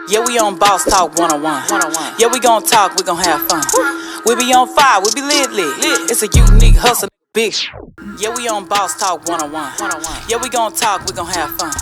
Yeah, we on Boss Talk 101. Yeah, we gon' talk, we gon' have fun. We be on fire, we be lit. It's a unique hustle, big. Yeah, we on Boss Talk 101. Yeah, we gon' talk, we gon' have fun.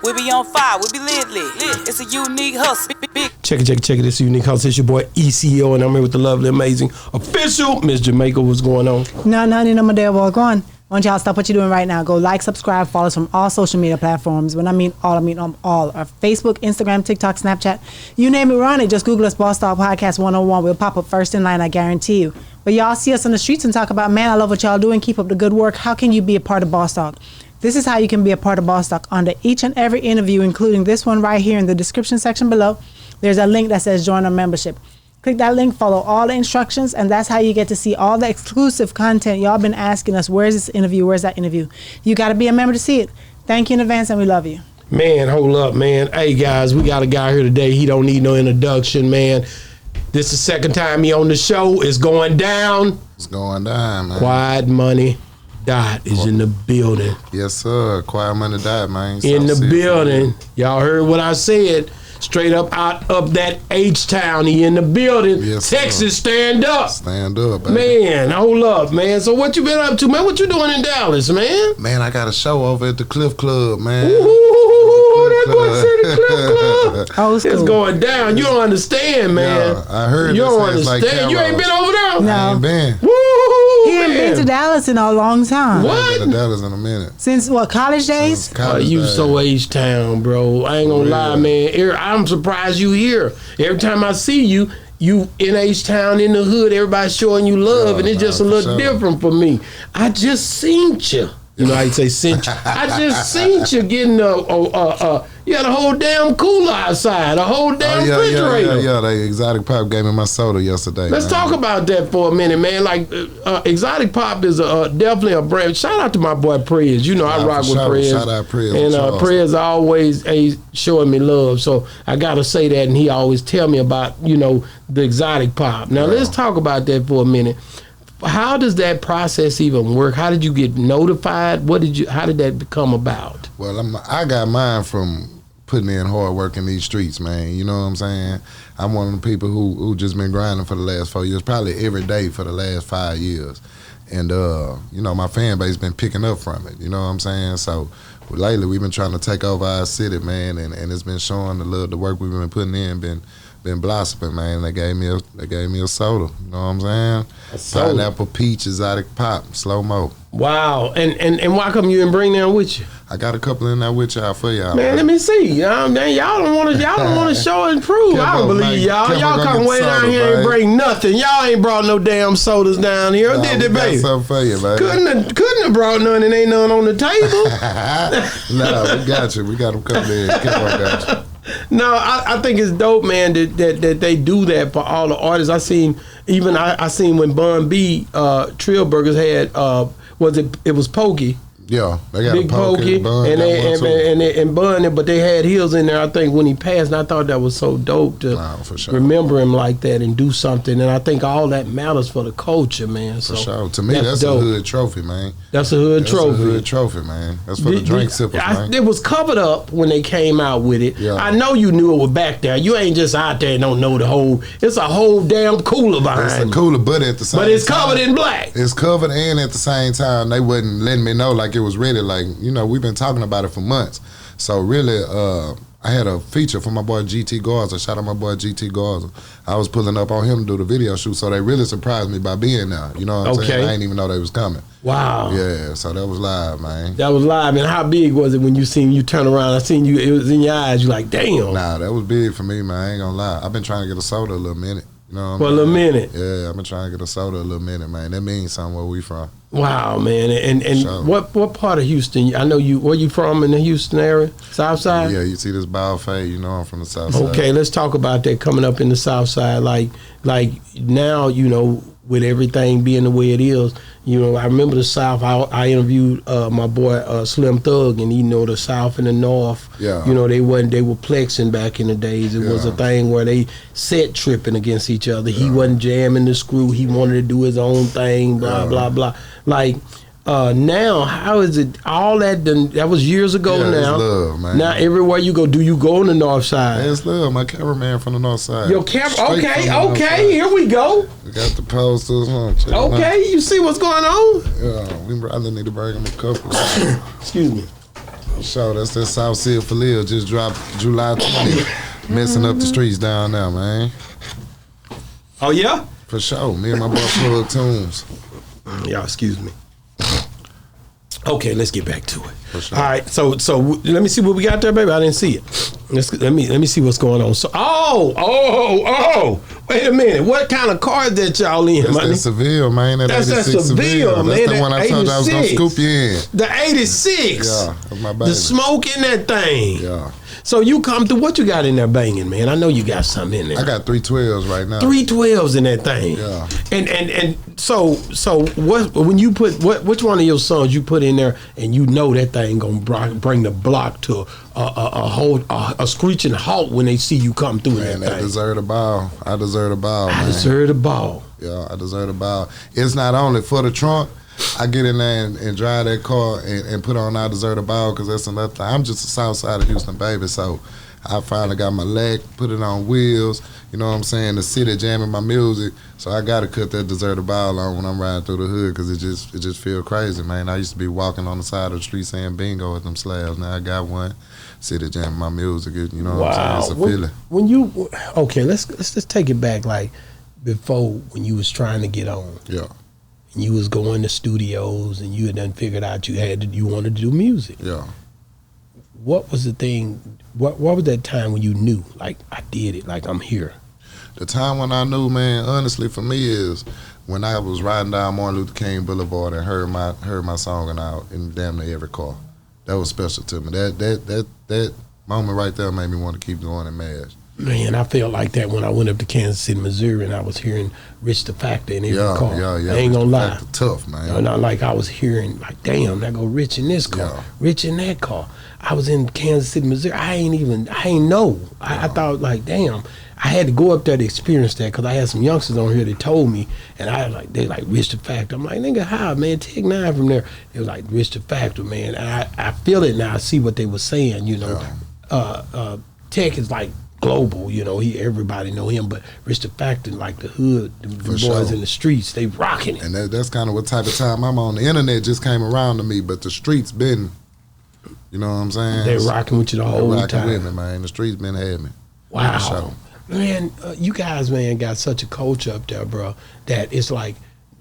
We be on fire, we be lit. It's a unique hustle, big. Check it. It's a unique hustle. It's your boy ECO, and I'm here with the lovely, amazing, official Miss Jamaica. What's going on? No, my dear boy, go on. Why don't y'all stop what you're doing right now? Go like, subscribe, follow us from all social media platforms. When I mean all, all. Our Facebook, Instagram, TikTok, Snapchat. You name it, we're on it. Just Google us, Boss Talk Podcast 101. We'll pop up first in line, I guarantee you. But y'all see us on the streets and talk about, man, I love what y'all doing. Keep up the good work. How can you be a part of Boss Talk? This is how you can be a part of Boss Talk. Under each and every interview, including this one right here in the description section below, there's a link that says join our membership. Click that link, follow all the instructions, and that's how you get to see all the exclusive content. Y'all been asking us, where's this interview, where's that interview? You got to be a member to see it. Thank you in advance, and we love you. Man, hold up, man. Hey, guys, we got a guy here today. He don't need no introduction, man. This is the second time he on the show. It's going down. It's going down, man. Quiet Money Dot is in the building. Yes, sir. Quiet Money Dot, man. In the building. Y'all heard what I said. Straight up out of that H-Town, he in the building. Yes, Texas, stand up. Stand up, baby. Man, hold up, man. So what you been up to, man? What you doing in Dallas, man? Man, I got a show over at the Cliff Club, man. Ooh, that boy said the Cliff Club. Oh, it's going down. You don't understand, man. Yeah, I heard. You don't understand. Like you ain't been over there? No. I ain't been. He ain't been to Dallas in a long time. What? I ain't been to Dallas in a minute. Since what, college days? You days. So H-Town, bro. I ain't gonna lie, man. I'm surprised you here. Every time I see you in H-Town, in the hood, everybody's showing you love, and it's just a little different for me. I just seen you. You know how you say sent you? I just seen you getting you had a whole damn cooler outside, a whole damn refrigerator. Yeah, the Exotic Pop gave me my soda yesterday. Let's talk about that for a minute, man. Like, Exotic Pop is definitely a brand. Shout out to my boy Prez. You know, I rock with Prez. Shout out Prez. And Prez always showing me love. So I got to say that, and he always tell me about, the Exotic Pop. Now, let's talk about that for a minute. How does that process even work? How did you get notified? How did that come about? Well, I got mine from putting in hard work in these streets, man. You know what I'm saying? I'm one of the people who just been grinding for the last 4 years, probably every day for the last 5 years. And, my fan base been picking up from it. You know what I'm saying? So lately we've been trying to take over our city, man, and it's been showing the work we've been putting in, been blossoming, man. They gave me a soda. You know what I'm saying? Pineapple, peach, Exotic Pop, slow mo. Wow. And why come you didn't bring them with you? I got a couple in there with y'all for y'all. Man, let me see. Man, y'all don't want to show and prove. I don't believe y'all. Y'all come way down here and bring nothing. Y'all ain't brought no damn sodas down here. Did they, baby? Got something for you, baby. Couldn't have brought none, and ain't none on the table. No, we got you. We got them coming in. Got you. No, I think it's dope, man, that they do that for all the artists. I seen when Bun B Trill Burgers had it was Pokey. Yeah, they got Big Pokey Bun, and Bun, but they had Hills in there. I think when he passed, and I thought that was so dope to remember him like that and do something. And I think all that matters for the culture, man. For sure. To me, that's a hood trophy, man. That's a hood trophy. That's a hood trophy, man. That's for the drink sippers, man. It was covered up when they came out with it. Yeah. I know you knew it was back there. You ain't just out there and don't know the whole. It's a whole damn cooler behind it. It's a cooler, but at the same time. But it's covered in black. It's covered, and at the same time, they wasn't letting me know like it was ready. Like, we've been talking about it for months. So really, I had a feature for my boy GT Garza. Shout out my boy GT Garza. I was pulling up on him to do the video shoot, so they really surprised me by being there. You know what I'm saying? I didn't even know they was coming. Wow. Yeah, so that was live, man. That was live. And how big was it when you seen you turn around? I seen you, it was in your eyes. You like, damn. Nah, that was big for me, man. I ain't gonna lie. I've been trying to get a soda a little minute. You know what for a little minute. Yeah, I've been trying to get a soda a little minute, man. That means something where we from. Wow, man. And sure. what part of Houston? I know you. Where you from in the Houston area? Southside? Yeah, you see this bald fade. I'm from the Southside. Okay, let's talk about that coming up in the Southside. Like now, with everything being the way it is, I remember the South. I interviewed my boy Slim Thug, and the South and the North. Yeah. They were plexing back in the days. It was a thing where they set tripping against each other. He wasn't jamming the screw. He wanted to do his own thing. Blah blah blah. Like, Now, how is it? All that was years ago now. It's love, man. Now, everywhere you go, do you go on the north side? Yeah, it's love. My cameraman from the north side. Your okay, here we go. We got the posters. Okay, you see what's going on? Yeah, we probably need to bring him a couple. Excuse me. So that's that Southside Falil just dropped July 20th. Messing up the streets down there, man. Oh, yeah? For sure. Me and my boy Plug Tunes. Y'all, excuse me. Okay, let's get back to it. For sure. All right, so let me see what we got there, baby. I didn't see it. Let me see what's going on. So, wait a minute. What kind of car that y'all in, That's man? that Seville, man. That's that 86 Seville, man. That's the one I told you I was gonna 86. scoop you in. The 86. Yeah, that's my baby. The smoke in that thing. Yeah. So you come through. What you got in there banging, man? I know you got something in there. I got 312s right now. 312s in that thing. Yeah. And so what when you put which one of your songs you put in there and you know that thing gonna bring the block to a screeching halt when they see you come through Man, that I thing. deserve the ball. I deserve the ball, man. I deserve the ball. Yeah, I deserve the ball. It's not only for the trunk. I get in there and drive that car and put on I deserve the ball because that's another thing. I'm just a Southside of Houston baby, so I finally got my leg, put it on wheels. You know what I'm saying? The city jamming my music, so I got to cut that deserve the ball on when I'm riding through the hood because it just feel crazy, man. I used to be walking on the side of the street saying bingo at them slabs. Now I got one, city jamming my music. You know what I'm saying? It's a feeling. When you let's just take it back like before when you was trying to get on. Yeah. You was going to studios and you had done figured out you wanted to do music. Yeah. What was the thing? What was that time when you knew, like, I did it, like I'm here? The time when I knew, man, honestly for me is when I was riding down Martin Luther King Boulevard and heard my song out in damn near every car. That was special to me. That moment right there made me want to keep going and mash. Man, I felt like that when I went up to Kansas City, Missouri, and I was hearing Rich the Factor in every car. Yeah. I ain't gonna lie. Tough, man. No, not like I was hearing, like, damn, that go Rich in this car, Rich in that car. I was in Kansas City, Missouri. I ain't know. I thought, like, damn, I had to go up there to experience that because I had some youngsters on here that told me, and they like Rich the Factor. I'm like, nigga, how, man? Take 9 from there. It was like Rich the Factor, man. And I feel it now. I see what they were saying, you know. Tech is like global, you know, everybody know him, but Rich the Factor, like the hood, the boys in the streets, they rocking it. And that's kind of what type of time I'm on. The internet just came around to me, but the streets been, you know what I'm saying? They rocking with you the whole time. Rocking with me, man. The streets been having me. Wow. Man, you guys, man, got such a culture up there, bro, that it's like,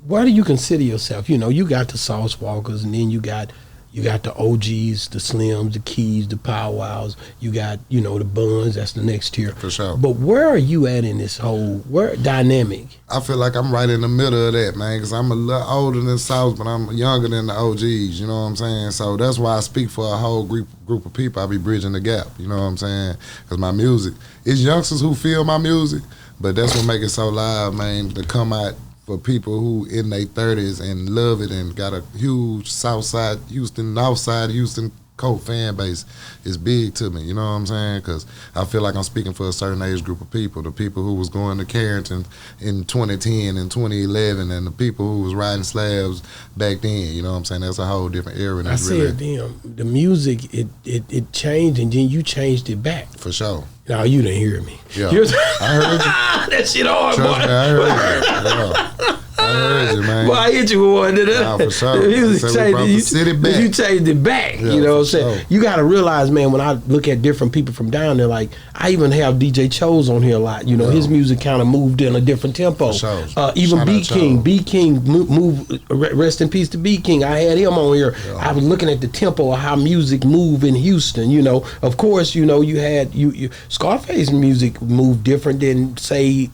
where do you consider yourself? You know, you got the Sauce Walkers, and then you got the OGs, the Slims, the Keys, the Powwows. You got, you know, the Buns. That's the next tier. For sure. But where are you at in this whole dynamic? I feel like I'm right in the middle of that, man, because I'm a little older than South, but I'm younger than the OGs. You know what I'm saying? So that's why I speak for a whole group of people. I be bridging the gap. You know what I'm saying? Because my music, it's youngsters who feel my music, but that's what make it so live, man, to come out for people who in their 30s and love it and got a huge Southside Houston, Northside Houston fan base is big to me, you know what I'm saying? Because I feel like I'm speaking for a certain age group of people, the people who was going to Carrington in 2010 and 2011 and the people who was riding slabs back then, you know what I'm saying? That's a whole different era. I said, damn, the music, it changed and then you changed it back. For sure. No, you didn't hear me. Yeah, I heard you. That shit hard, Trust boy. me, I heard you. Yeah. I heard you, man. Boy, I hit you with one, didn't I? Nah, for sure. The music So we brought the city back. You changed it back. Yeah, you know what I'm for saying? sure. You got to realize, man, when I look at different people from down there, like, I even have DJ Chose on here a lot. You know, his music kind of moved in a different tempo. For sure. Even Shout B out King. Chose. B King moved, rest in peace to B King. I had him on here. Yeah. I was looking at the tempo of how music moved in Houston. You know, of course, you know, you had Scarface music moved different than, say,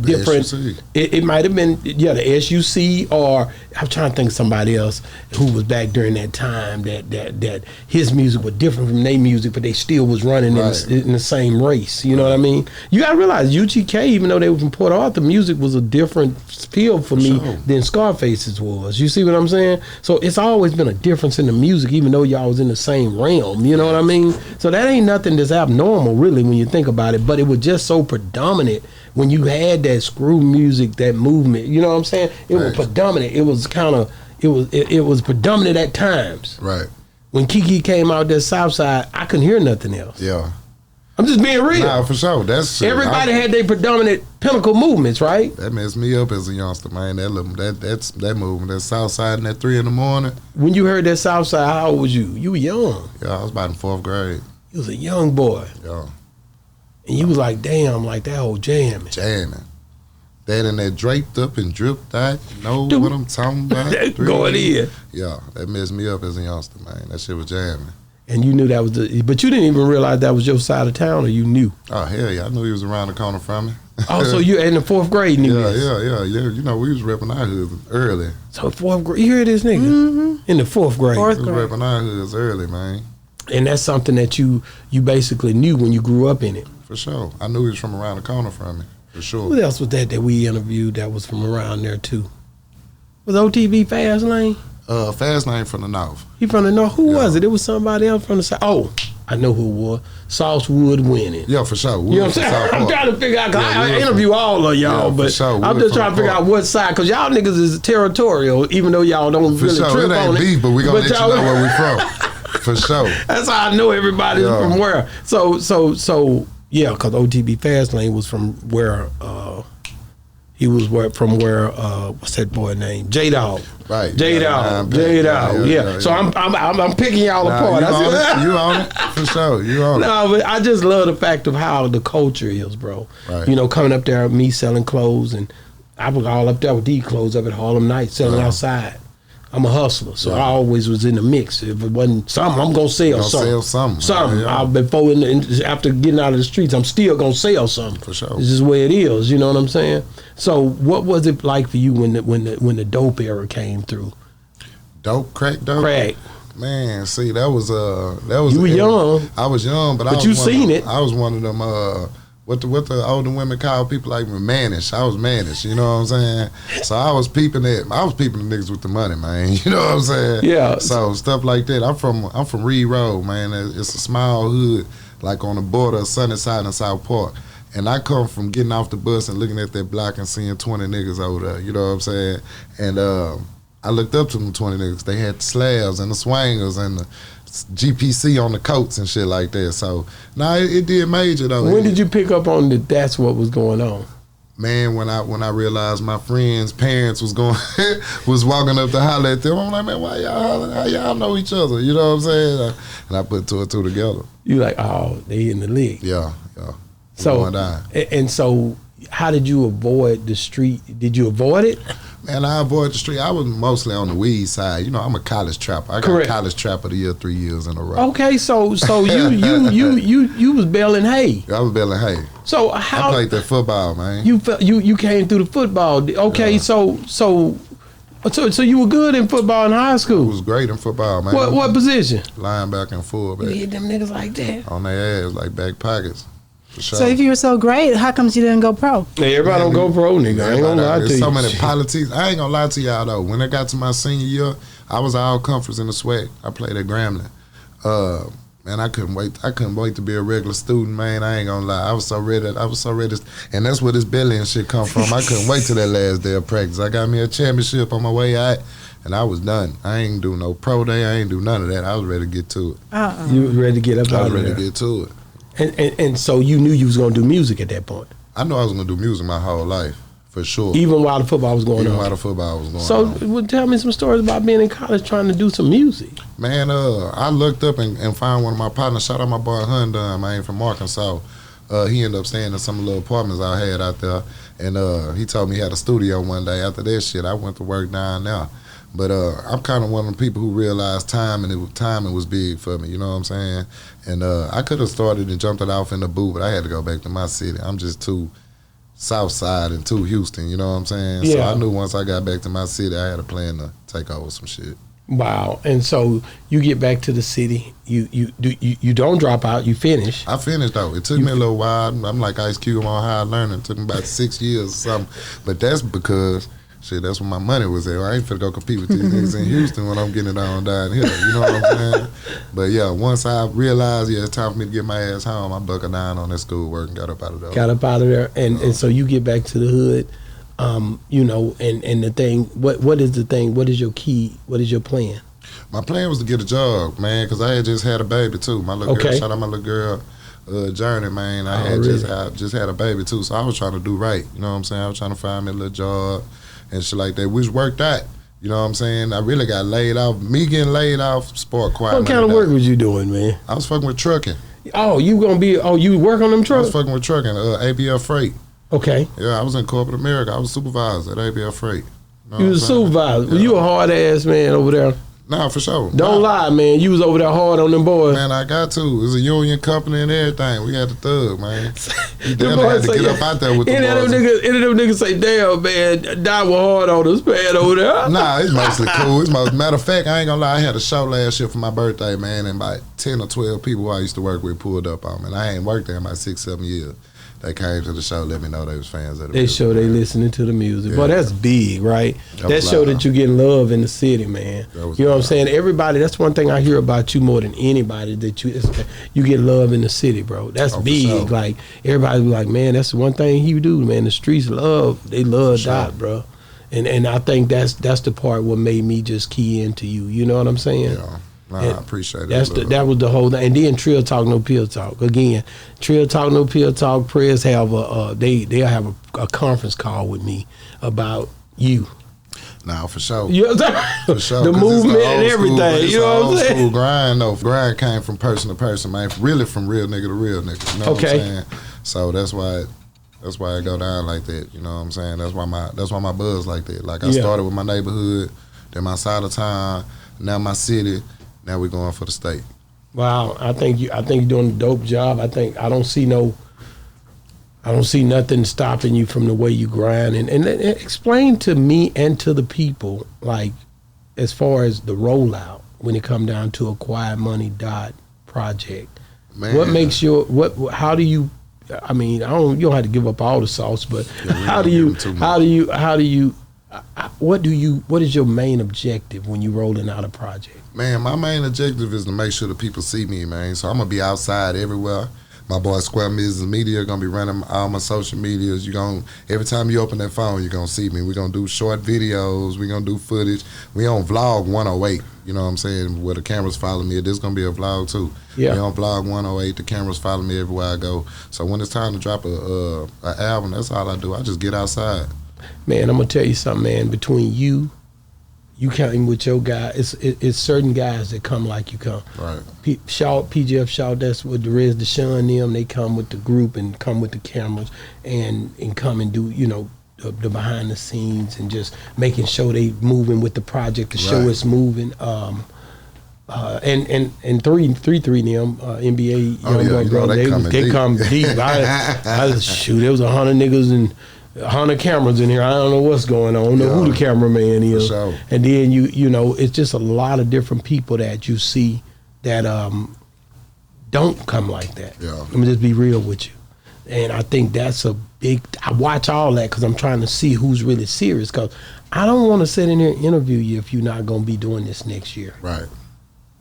different. SUC. It might have been, the SUC, or I'm trying to think of somebody else who was back during that time that his music was different from their music, but they still was running in the same race. You know what I mean? You got to realize UGK, even though they were from Port Arthur, music was a different feel for me than Scarface's was. You see what I'm saying? So it's always been a difference in the music, even though y'all was in the same realm. You know what I mean? So that ain't nothing that's abnormal, really, when you think about it. But it was just so predominant when you had that screw music, that movement. You know what I'm saying? It was predominant. It was it was predominant at times. Right. When Keke came out that Southside, I couldn't hear nothing else. Yeah. I'm just being real. Nah, for sure. That's everybody had their predominant pinnacle movements, right? That messed me up as a youngster, man. That movement, that Southside and that 3 a.m. When you heard that Southside, how old was you? You were young. Yeah, I was about in 4th grade. You was a young boy. Yeah. And you was like, damn, like that whole jamming. Jamming. That and that draped up and dripped out. You know what I'm talking about? Going in. Yeah, that messed me up as a youngster, man. That shit was jamming. And you knew that was but you didn't even realize that was your side of town, or you knew? Oh, hell yeah. I knew he was around the corner from me. Oh, so you in the 4th grade knew this? Yeah. You know, we was repping our hoods early. So 4th grade, you hear this nigga? Mm-hmm. In the 4th grade. 4th We grade. was repping our hoods early, man. And that's something that you basically knew when you grew up in it. For sure. I knew he was from around the corner from me. For sure. Who else was that we interviewed that was from around there too? Was OTB Fast Lane? Fast Lane from the north. He from the north. Who Yeah. was it? It was somebody else from the south. Oh, I know who it was. Southwood winning. Yeah, for sure. You know what I'm saying? I'm trying to figure out, cause I interview all of y'all, for but sure. I'm just trying to figure out what side, because y'all niggas is territorial, even though y'all don't For really sure. trip It ain't on beef, it. but we gonna let you y'all- know where we from. For sure. That's how I know everybody from where. So yeah, because OTB Fastlane was from where he was from where what's that boy name? J Dog. Right. J Dog. J Dog. Yeah. So I'm picking y'all apart. You on it. For sure. You on it. No, but I just love the fact of how the culture is, bro. Right. You know, coming up there, me selling clothes, and I was all up there with these clothes up at Harlem Nights, selling outside. I'm a hustler, so I always was in the mix. If it wasn't something, I'm gonna sell something. Something. Yeah. Before after getting out of the streets, I'm still gonna sell something. For sure. This is where it is. You know what I'm saying? So, what was it like for you when the dope era came through? Crack dope. Crack. Man, see, that was You were young. I was young, but I was you one seen of, it. I was one of them. What the older women call people like me, mannish. I was mannish. You know what I'm saying? So I was peeping the niggas with the money, man. You know what I'm saying? Yeah. So stuff like that. I'm from Reed Road, man. It's a small hood, like on the border of Sunnyside and South Park. And I come from getting off the bus and looking at that block and seeing 20 niggas over there. You know what I'm saying? And I looked up to them 20 niggas. They had the slabs and the swangers and the GPC on the coats and shit like that. So, it did major though. When did you pick up on that's what was going on? Man, when I realized my friends' parents was walking up to holler at them, I'm like, man, why y'all hollering? How y'all know each other? You know what I'm saying? And I put 2 and 2 together. You like, oh, they in the league. Yeah. So, going down. and so, how did you avoid the street? Did you avoid it? Man, I avoided the street. I was mostly on the weed side. You know, I'm a college trapper. I got college trapper of the year 3 years in a row. Okay, so you was baling hay. I was baling hay. So I how played that football, man. you came through the football? Okay, Yeah. so you were good in football in high I school. was great in football, man. What position? Linebacker and fullback. You hit them niggas like that. On their ass, like back pockets. For sure. So if you were so great, how comes you didn't go pro? Hey, everybody don't go pro, nigga. I ain't gonna lie to you. There's so many politics. I ain't gonna lie to y'all though. When I got to my senior year, I was all conference in the SWAC. I played at Grambling. Man, I couldn't wait. I couldn't wait to be a regular student, man. I ain't gonna lie. I was so ready. And that's where this belly and shit come from. I couldn't wait till that last day of practice. I got me a championship on my way out, and I was done. I ain't do no pro day. I ain't do none of that. I was ready to get to it. You was ready to get up I out was of ready there. to get to it. And so you knew you was gonna do music at that point, I knew I was gonna do music my whole life, for sure. even while the football was going Even on. while the football was going So, on. well, tell me some stories about being in college trying to do some music. Man, I looked up and found one of my partners. Shout out my boy Hundun, man, from Arkansas. He ended up staying in some little apartments I had out there, and he told me he had a studio one day. After that shit, I went to work down there. But I'm kind of one of the people who realized timing was big for me. You know what I'm saying? And I could have started and jumped it off in the booth, but I had to go back to my city. I'm just too Southside and too Houston. You know what I'm saying? So Yeah. I knew once I got back to my city, I had a plan to take over some shit. Wow. And so you get back to the city. You don't drop out. You finish. I finished though. It took me a little while. I'm like Ice Cube on high learning. It took me about 6 years or something. But that's because shit, that's where my money was at. I ain't finna go compete with these niggas in Houston when I'm getting it on down here. You know what I'm saying? But yeah, once I realized, it's time for me to get my ass home, I buckled down on that schoolwork and got up out of there. Got up out of there. And so you get back to the hood. You know, and the thing, what is the thing? What is your key? What is your plan? My plan was to get a job, man, because I had just had a baby too. My little girl, shout out my little girl, Journey, man. I had just had a baby too, so I was trying to do right. You know what I'm saying? I was trying to find me a little job and shit like that, which worked out. You know what I'm saying? I really got laid off. Me getting laid off, sport quiet. What kind of work was you doing, man? I was fucking with trucking. Oh, you work on them trucks? I was fucking with trucking, ABL Freight. Okay. Yeah, I was in corporate America. I was supervisor at ABL Freight. You was a supervisor. Yeah. You a hard ass man over there. Nah, for sure. Don't lie, man. You was over there hard on them boys. Man, I got to. It was a union company and everything. We had the thug, man. You damn had to get up out there with the boys. Any of them niggas say, damn, man, Don was hard on us, man, over there. Nah, it's mostly cool. Matter of fact, I ain't gonna lie, I had a show last year for my birthday, man, and about 10 or 12 people who I used to work with pulled up on me. And I ain't worked there in about 6-7 years. They came to the show, let me know they was fans of the music. They show they listening to the music. Yeah. Boy, that's big, right? That show that you getting love in the city, man. You know what I'm saying? Everybody, that's one thing I hear about you more than anybody, that you get love in the city, bro. That's big. Sure. Like, everybody be like, man, that's the one thing he do, man. The streets they love Dot, bro. And I think that's the part what made me just key into you. You know what I'm saying? Yeah. Nah, I appreciate it. That was the whole thing. And then Trill Talk No Pill Talk. Again, Trill Talk No Pill Talk, Prayers have they'll have a conference call with me about you. Nah, for sure. You know what I'm saying? For sure. The movement and everything. You know what I'm saying? School grind, though. Grind came from person to person, man. Really from real nigga to real nigga. You know what I'm saying? So that's why it go down like that. You know what I'm saying? That's why my buzz like that. Like I started with my neighborhood, then my side of town, now my city. Now we're going for the state. Wow, I think you're doing a dope job. I don't see nothing stopping you from the way you grind. And explain to me and to the people, like, as far as the rollout when it come down to a Quiet Money Dot project. Man. What makes your how do you? I mean, you don't have to give up all the sauce, but how do you? What is your main objective when you rolling out a project? Man, my main objective is to make sure that people see me, man. So I'm gonna be outside everywhere. My boy Square Business Media gonna be running all my social medias. Every time you open that phone, you're gonna see me. We're gonna do short videos. We're gonna do footage. We on Vlog 108. You know what I'm saying? Where the cameras follow me. There's gonna be a vlog too. Yeah. We on Vlog 108. The cameras follow me everywhere I go. So when it's time to drop a album, that's all I do. I just get outside. Man, I'm gonna tell you something, man. Between you came with your guy. It's certain guys that come like you come. Right. PGF Shaw, that's what the Rez Deshaun them. They come with the group and come with the cameras and come and do the behind the scenes and just making sure they moving with the project to show it's moving. And 3-3 them NBA young boy brother. They come deep. I shoot. There was 100 niggas and 100 cameras in here. I don't know what's going on. I don't know who the cameraman is. Sure. And then you know, it's just a lot of different people that you see that don't come like that. Yeah. Let me just be real with you. And I think that's a big. I watch all that because I'm trying to see who's really serious. Because I don't want to sit in here and interview you if you're not going to be doing this next year. Right.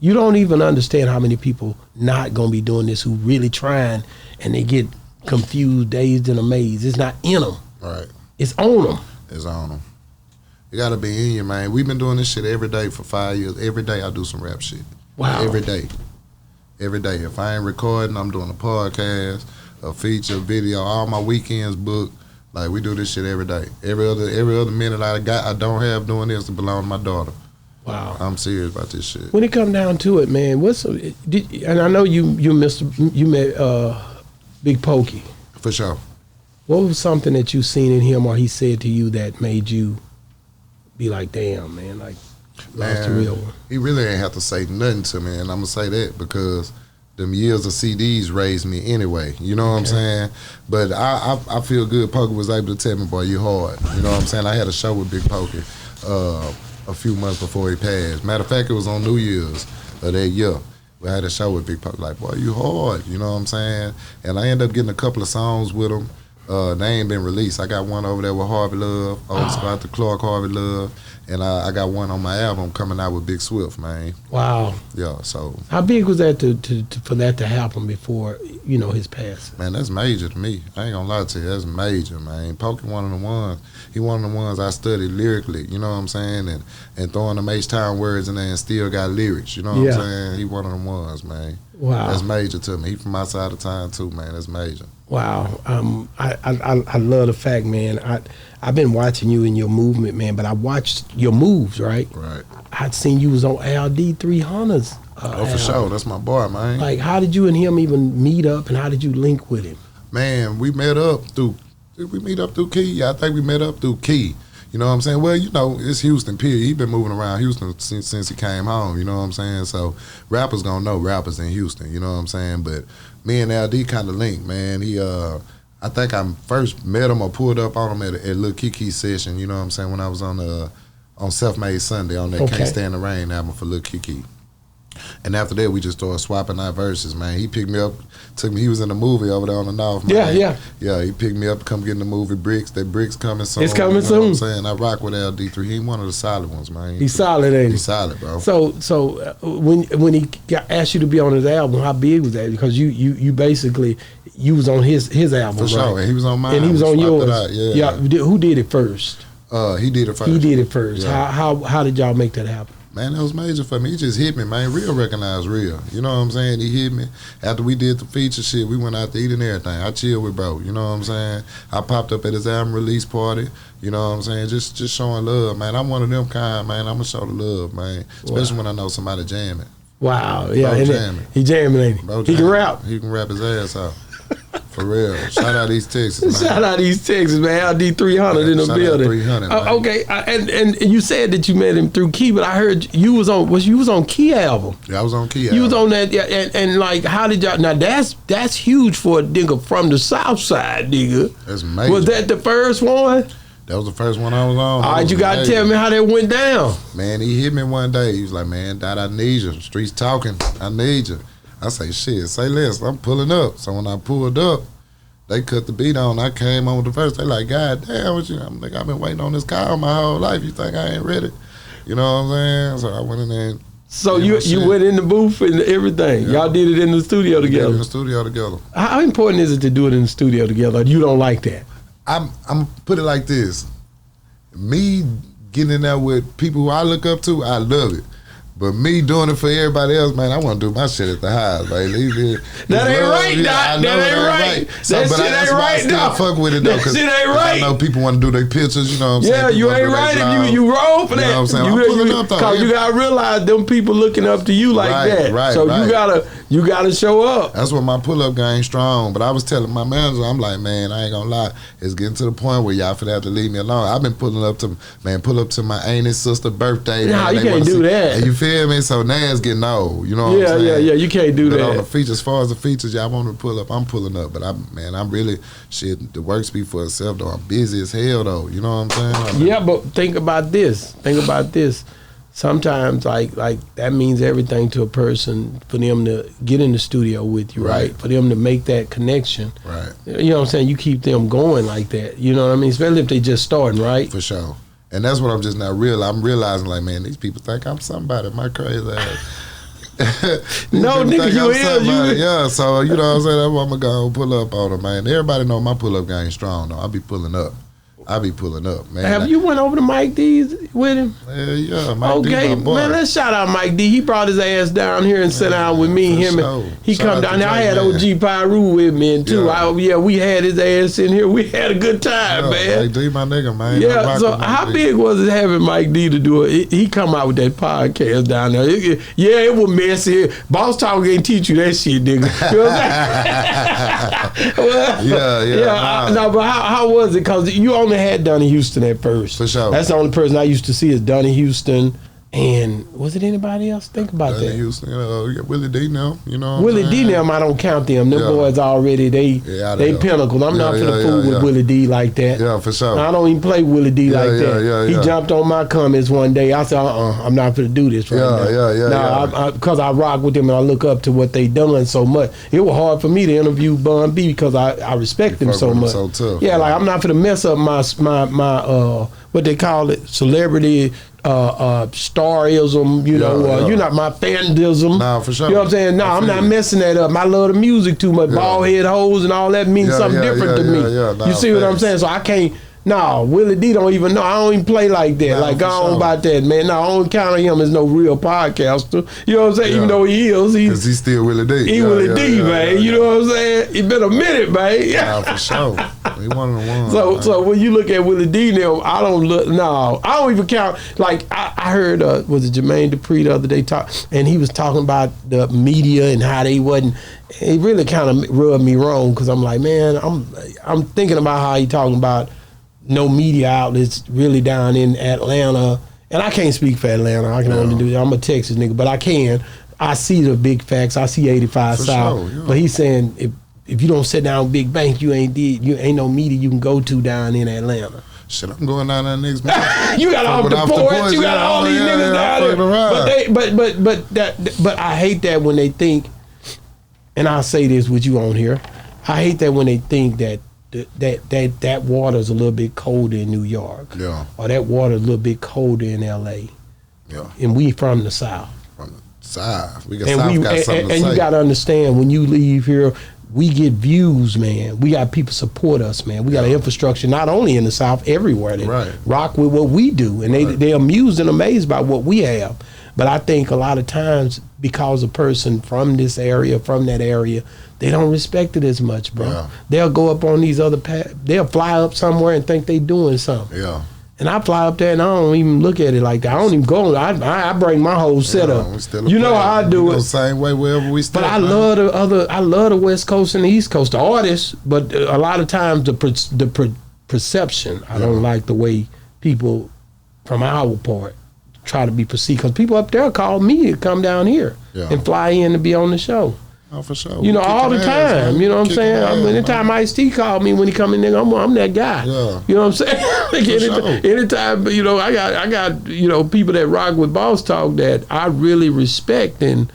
You don't even understand how many people not going to be doing this who really trying and they get confused, dazed, and amazed. It's not in them. Right. It's on them. It's on them. You got to be in you, man. We've been doing this shit every day for 5 years. Every day I do some rap shit. Wow. Every day. Every day. If I ain't recording, I'm doing a podcast, a feature, video, all my weekends booked. Like, we do this shit every day. Every other minute I don't have doing this to belong to my daughter. Wow. I'm serious about this shit. When it come down to it, man, and I know you met Big Pokey. For sure. What was something that you seen in him or he said to you that made you be like, damn, man, like, lost the real one? He really ain't have to say nothing to me, and I'm going to say that because them years of CDs raised me anyway. You know what I'm saying? But I feel good. Pokey was able to tell me, boy, you hard. You know what I'm saying? I had a show with Big Pokey a few months before he passed. Matter of fact, it was on New Year's of that year. We had a show with Big Pokey, like, boy, you hard. You know what I'm saying? And I ended up getting a couple of songs with him. They ain't been released. I got one over there with Harvey Love, old spot to Clark Harvey Love, and I got one on my album coming out with Big Swift, man. Wow. Yeah, so. How big was that for that to happen before, his passing? Man, that's major to me. I ain't gonna lie to you, that's major, man. Pokey one of the ones. He one of the ones I studied lyrically, you know what I'm saying? And throwing them H-Town words in there and still got lyrics, you know what I'm saying? He one of them ones, man. Wow. That's major to me. He from outside of town too, man. That's major. Wow. I love the fact, man. I've been watching you in your movement, man, but I watched your moves, right? Right. I'd seen you was on LD 300's. For sure. That's my boy, man. Like, how did you and him even meet up, and how did you link with him? Man, we met up through. Did we meet up through Key? Yeah, I think we met up through Key. You know what I'm saying? Well, it's Houston, period. He been moving around Houston since he came home, you know what I'm saying? So rappers gonna know rappers in Houston, you know what I'm saying? But me and LD kind of linked, man. He, I think I first met him or pulled up on him at Lil Keke's session, you know what I'm saying, when I was on Self-Made Sunday on that Can't Stand the Rain album for Lil Keke. And after that, we just started swapping our verses, man. He picked me up, he was in the movie over there on the North, man. Yeah, he picked me up to come get in the movie Bricks. That Bricks coming soon. It's coming soon. You know what I'm saying? I rock with LD3. He ain't one of the solid ones, man. He's solid, ain't he? He's solid, bro. So when he asked you to be on his album, how big was that? Because you basically, you was on his album, For sure, right? and he was on mine. And he was on yours. Yeah. Who did it first? He did it first. He did it first. Yeah. How did y'all make that happen? Man, that was major for me. He just hit me, man. Real recognized real. You know what I'm saying? He hit me. After we did the feature shit, we went out to eat and everything. I chilled with bro. You know what I'm saying? I popped up at his album release party. You know what I'm saying? Just showing love, man. I'm one of them kind, man. I'm going to show the love, man. Especially when I know somebody jamming. Wow. Yeah. Bro jamming. He jamming, ain't he? Bro He can rap. He can rap his ass off. For real. Shout out East Texas, man. Shout out East Texas, man. LD 300 in the shout building. Out 300, man. Okay, and you said that you met him through Key, but I heard you was on Key album. Yeah, I was on Key You album. was on that, yeah, and like, how did y'all? Now that's huge for a nigga from the Southside, nigga. That's major. Was that the first one? That was the first one I was on. All right, you gotta tell me how that went down. Man, he hit me one day. He was like, man, Dad, I need you. Streets talking. I need you. I say, shit, say less. I'm pulling up. So when I pulled up, they cut the beat on. I came on with the verse. They like, God damn, what you? I'm like, I've been waiting on this call my whole life. You think I ain't ready? You know what I'm saying? So I went in there. So you went in the booth and everything. Yeah. Y'all did it in the studio We did it together. in the studio together. How important is it to do it in the studio together? You don't like that? I'm put it like this. Me getting in there with people who I look up to, I love it. But me doing it for everybody else, man, I want to do my shit at the highs, man. That ain't right, Doc. That ain't right. That shit ain't right, Doc. Fuck with it though, that shit ain't right. I know people want to do their pictures, you know what I'm saying? Yeah, you ain't right if you roll for that. You know what I'm saying? I'm pulling up though. Cause you gotta realize them people looking up to you like that. Right, so right. you gotta show up. That's why my pull-up game strong. But I was telling my manager, I'm like, man, I ain't gonna lie. It's getting to the point where y'all finna have to leave me alone. I've been pull up to my aunt and sister birthday. Nah, man, you can't do that. You feel me? So now it's getting old. You know what I'm saying? Yeah, you can't do but that. on the features, as far as the features, y'all want to pull up, I'm pulling up. But I'm really, shit, the work speak for itself though. I'm busy as hell though. You know what I'm saying? Yeah, but think about this. Sometimes like that means everything to a person for them to get in the studio with you, right? For them to make that connection. Right. You know what I'm saying? You keep them going like that. You know what I mean? Especially if they just starting, right? For sure. And that's what I'm just now I'm realizing like, man, these people think I'm somebody. My crazy ass. No, nigga, you is. Yeah, so you know what I'm saying? That's why I'm going to pull up on them, man. Everybody know my pull-up game strong, though. I be pulling up, man. Have you went over to Mike D's with him? Yeah, Mike D, okay, my boy. man, let's shout out Mike D. He brought his ass down here and sat down with me. He Shout come out down to there. I Jay, had man. OG Pyru with me and too. We had his ass in here. We had a good time, man. Mike D, my nigga, man. Yeah, so how big was it having Mike D to do it? He come out with that podcast down there. It was messy. Boss Talk ain't teach you that shit, nigga. You know what I'm saying? No, but how was it? Because you only had Donnie Houston at first. For sure. That's the only person I used to see is Donnie Houston And was it anybody else? Think about that. Houston, Willie D now, you know. Willie D now, I don't count them. Them boys already, they pinnacle. I'm not finna fool with Willie D like that. Yeah, for sure. I don't even play Willie D like that. He jumped on my comments one day. I said, I'm not finna do this right now. Because I rock with them and I look up to what they done so much. It was hard for me to interview Bun B because I respect him so much. So tough, like I'm not finna mess up my what they call it, celebrity starism, you know, my fandism. Nah, for sure. You know what I'm saying? No, I'm not messing that up. I love the music too much. Bald head hoes and all that means something different to me. Nah, you see what I'm saying? So I can't. No, Willie D don't even know. I don't even play like that. Like, I don't about that, man. No, I don't count on him as no real podcaster. You know what I'm saying? Even though he is. Because he's still Willie D. He Willie D, man. You know what I'm saying? It's been a minute, man. Yeah, for sure. He one of the ones. So when you look at Willie D now, I don't even count. Like, I heard, was it Jermaine Dupri the other day talk, and he was talking about the media and how they wasn't. It really kind of rubbed me wrong because I'm like, man, I'm thinking about how he talking about no media outlets really down in Atlanta. And I can't speak for Atlanta. I can only do that. I'm a Texas nigga, but I can. I see the big facts. I see 85 South. Sure, But he's saying if you don't sit down with Big Bank, you ain't no media you can go to down in Atlanta. Shit, I'm going down there next month. You got off the porch. You got all these niggas down there. But I hate that when they think, and I'll say this with you on here, I hate that when they think that water's a little bit colder in New York. Yeah. Or that water's a little bit colder in LA. Yeah. And we from the South. From the South. We got something to say. And you gotta understand, when you leave here, we get views, man. We got people support us, man. We got an infrastructure not only in the South, everywhere. They rock with what we do. And they're amused and amazed by what we have. But I think a lot of times, because a person from this area, from that area, they don't respect it as much, bro. Yeah. They'll go up on these other they'll fly up somewhere and think they doing something. Yeah. And I fly up there and I don't even look at it like that. I don't even go. I bring my whole setup. You know how I do it. Same way wherever we stay. But I love the West Coast and the East Coast, the artists. But a lot of times the perception, I don't like the way people from our part try to be perceived. Because people up there call me to come down here and fly in to be on the show. Oh, for sure. You know, all the time. You know what I'm saying? Anytime Ice-T called me when he come in there, I'm that guy. Yeah. You know what I'm saying? Like anytime, you know, I got, you know, people that rock with Boss Talk that I really respect, and,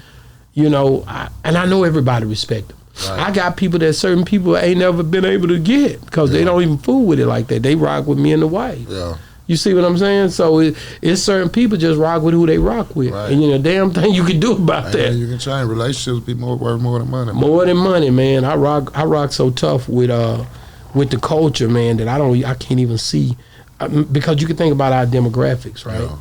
you know, I know everybody respect them. Right. I got people that certain people ain't never been able to get because they don't even fool with it like that. They rock with me and the wife. Yeah. You see what I'm saying? So it's certain people just rock with who they rock with. Right. And you know, damn thing you can do about that. You can change. Relationships be worth more than money. More than money, man. I rock so tough with the culture, man, that I can't even see, because you can think about our demographics, right? Yeah.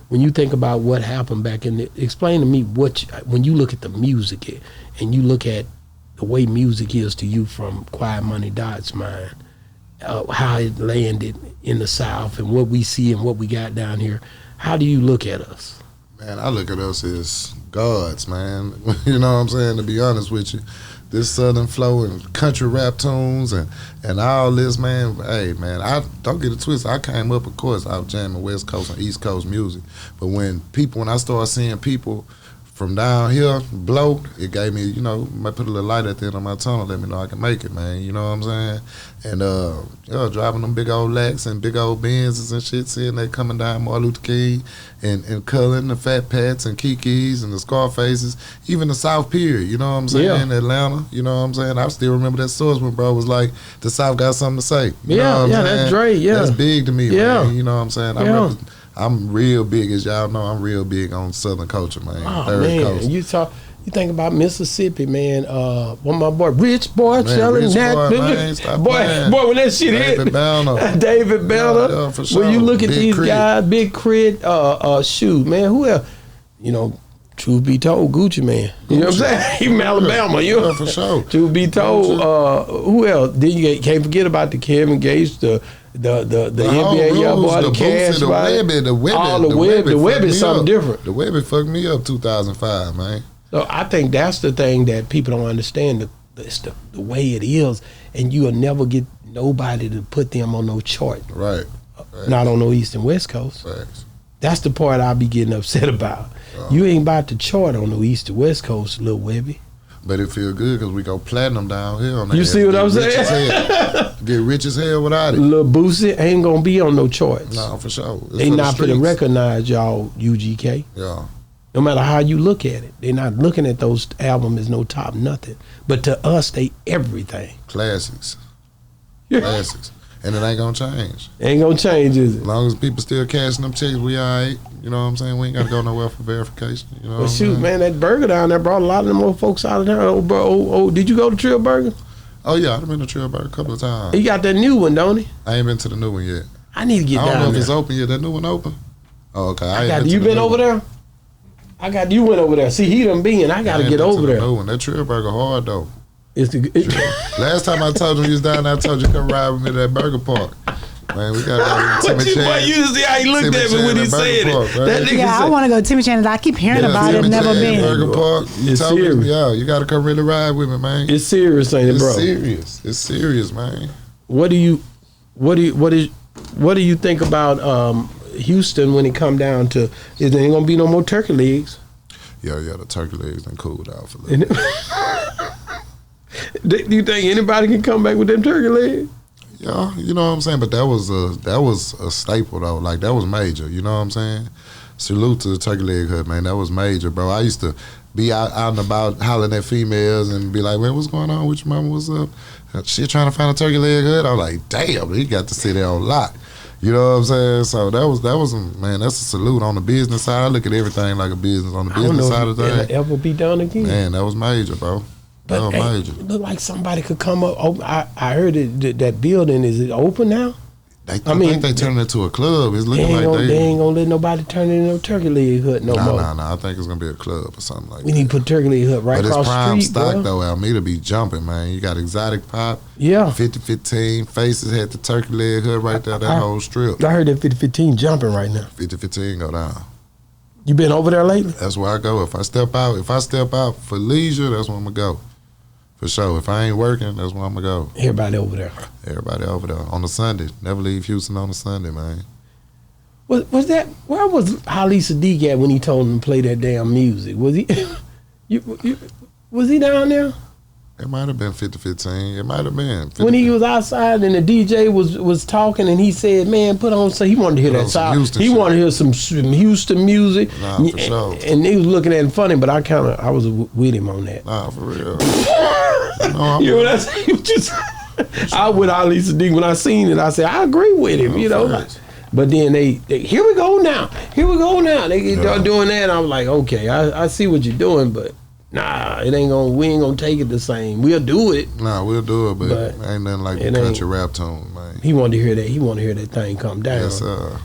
When you think about what happened back in explain to me when you look at the music and you look at the way music is to you from Quiet Money Dot's mind. How it landed in the South and what we see and what we got down here. How do you look at us? Man, I look at us as gods, man. You know what I'm saying? To be honest with you, this Southern flow and country rap tunes and all this, man. Hey, man, I don't get it twisted. I came up, of course, out jamming West Coast and East Coast music. But when I started seeing people from down here blow, it gave me, you know, might put a little light at the end of my tunnel, let me know I can make it, man. You know what I'm saying? And driving them big old Lexus and big old Benzes and shit, seeing they coming down Martin Luther King and Cullen, the Fat Pats and Kekes and the Scarfaces, even the South Pier, you know what I'm saying? Yeah. Atlanta, you know what I'm saying? I still remember that source when bro was like, the South got something to say. You know what I'm saying? That's great, That's big to me, man. You know what I'm saying? I'm real big, as y'all know. I'm real big on Southern culture, man. Oh, Third Coast. You think about Mississippi, man. One of my boy, Rich Boy, selling that. Boy, when that shit hit. David Banner. For sure. When you look at these guys, Big Crit, shoot, man, who else? You know, truth be told, Gucci Man. You know what I'm saying? He from Alabama. You know, for sure. Truth be told, who else? Then you can't forget about the Kevin Gates, the NBA young boy, the Cash, the Webby is something different. The Webby fucked me up 2005, man. So I think that's the thing that people don't understand. It's the way it is, and you'll never get nobody to put them on no chart. Right. Not on no East and West Coast. Right. That's the part I be getting upset about. You ain't about to chart on the East to West Coast, Lil Webby. But it feel good because we go platinum down here. On You see what I'm saying? Get rich as hell without it. Lil Boosie ain't gonna be on no charts. No, for sure. They not finna recognize y'all, UGK. Yeah. No matter how you look at it, they not looking at those albums as no top nothing. But to us, they everything. Classics. Classics. And it ain't gonna change. Ain't gonna change, is it? As long as people still cashing them checks, we all right. You know what I'm saying? We ain't gotta go nowhere for verification. You know Well, shoot, man, that burger down there brought a lot of them old folks out of town. Did you go to Trill Burger? Oh, yeah, I've been to Trill Burger a couple of times. He got that new one, don't he? I ain't been to the new one yet. I need to get down there. I don't know if it's open yet. That new one open? Oh, okay. You been over there? You went over there. See, he done been. I gotta get over there. New one. That Trill Burger hard, though. Last time I told you you was down there, I told you come ride with me to that burger park. Man, we got Timmy Chan. You see how he looked at me when he said it. That nigga I want to go to Timmy Chan. I keep hearing about it, never been. Burger Park. It's serious. You got to come really ride with me, man. It's serious, ain't it, bro? It's serious, man. What do you think about Houston when it come down to? Is there ain't gonna be no more turkey legs? Yeah, the turkey legs done cooled out for a little bit. Do you think anybody can come back with them turkey legs? Yeah, you know what I'm saying? But that was a staple, though. Like, that was major, you know what I'm saying? Salute to the Turkey Leg Hut, man. That was major, bro. I used to be out and about hollering at females and be like, man, what's going on with your mama? What's up? She trying to find a Turkey Leg Hut? I was like, damn, he got to sit there on lock. You know what I'm saying? So that was man, that's a salute on the business side. I look at everything like a business on the business side of things. It'll ever be done again. Man, that was major, bro. But it look like somebody could come up. I heard that building, is it open now? I think they turned it into a club. It's looking they ain't gonna let nobody turn it into a Turkey Leg Hut no more. No. I think it's gonna be a club or something like that. We need to put Turkey Leg Hut right across the street, but it's prime stock, bro. though. Alameda be jumping, man. You got Exotic Pop. Yeah. 5015. Faces had the Turkey Leg Hut right there, that whole strip. I heard that 5015 jumping right now. 5015 go down. You been over there lately? That's where I go. If I step out for leisure, that's where I'm gonna go. For sure. If I ain't working, that's where I'm gonna go. Everybody over there on a Sunday. Never leave Houston on a Sunday, man. Was that? Where was Ali Sadiq at when he told him to play that damn music? Was he? Was he down there? It might have been 5015. It might have been. When he was outside and the DJ was talking and he said, "Man, put on." So he wanted to hear that song. He wanted to hear some Houston music. Nah, for sure. And he was looking at it funny, but I was with him on that. Nah, for real. You know what I'm saying? I with Ali Sadiq when I seen it, I said I agree with him. You know. But then they here we go now. They start doing that. And I was like, okay, I see what you're doing, but. Nah, we ain't gonna take it the same. We'll do it. Nah, we'll do it, but ain't nothing like the country rap tune, man. He wanted to hear that. He wanted to hear that thing come down. Yes, sir.